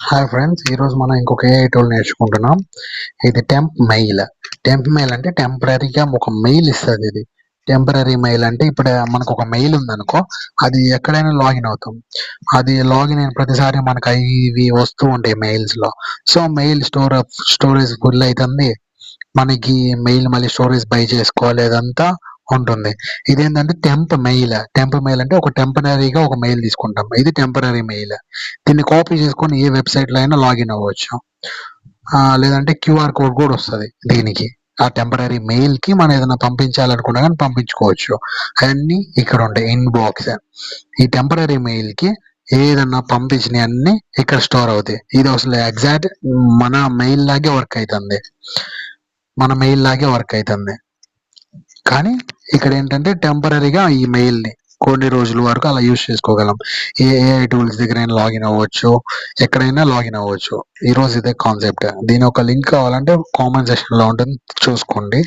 Hi friends, ఈరోజు మనం ఇంకొక ఏఐ టూల్ నేర్చుకుంటున్నాం. ఇది టెంప్ మెయిల్. టెంప్ మెయిల్ అంటే టెంపరీగా ఒక మెయిల్ ఇస్తుంది. ఇది టెంపరీ మెయిల్ అంటే ఇప్పుడు మనకు ఒక మెయిల్ ఉందనుకో, అది ఎక్కడైనా లాగిన్ అవుతాం. అది లాగిన్ అయిన ప్రతిసారి మనకు అవి ఇవి వస్తూ ఉంటాయి మెయిల్స్ లో. సో మెయిల్ స్టోరేజ్ ఫుల్ అవుతుంది. మనకి మెయిల్ మళ్ళీ స్టోరేజ్ బై చేసుకోవాలి, అదంతా ఉంటుంది. ఇదేంటంటే టెంప్ మెయిల్ అంటే ఒక టెంపరీగా ఒక మెయిల్ తీసుకుంటాం. ఇది టెంపరీ మెయిల్. దీన్ని కాపీ చేసుకొని ఏ వెబ్సైట్ లో అయినా లాగిన్ అవ్వచ్చు. లేదంటే క్యూఆర్ కోడ్ కూడా వస్తుంది దీనికి. ఆ టెంపరీ మెయిల్ కి మనం ఏదైనా పంపించాలనుకున్నా కానీ పంపించుకోవచ్చు. అవన్నీ ఇక్కడ ఉంటాయి ఇన్బాక్స్. ఈ టెంపరీ మెయిల్ కి ఏదన్నా పంపించిన అన్ని ఇక్కడ స్టోర్ అవుతాయి. ఇది అసలు ఎగ్జాక్ట్ మన మెయిల్ లాగే వర్క్ అవుతుంది. కానీ ఇక్కడ ఏంటంటే టెంపరీగా ఈ మెయిల్ ని కొన్ని రోజుల వరకు అలా యూజ్ చేసుకోగలం. ఏఐ టూల్స్ దగ్గర లాగిన్ అవ్వచ్చు, ఎక్కడైనా లాగిన్ అవ్వచ్చు. ఈ రోజు ఇదే కాన్సెప్ట్. దీని ఒక లింక్ కావాలంటే కామెంట్ సెక్షన్ లో ఉంటుంది, చూసుకోండి.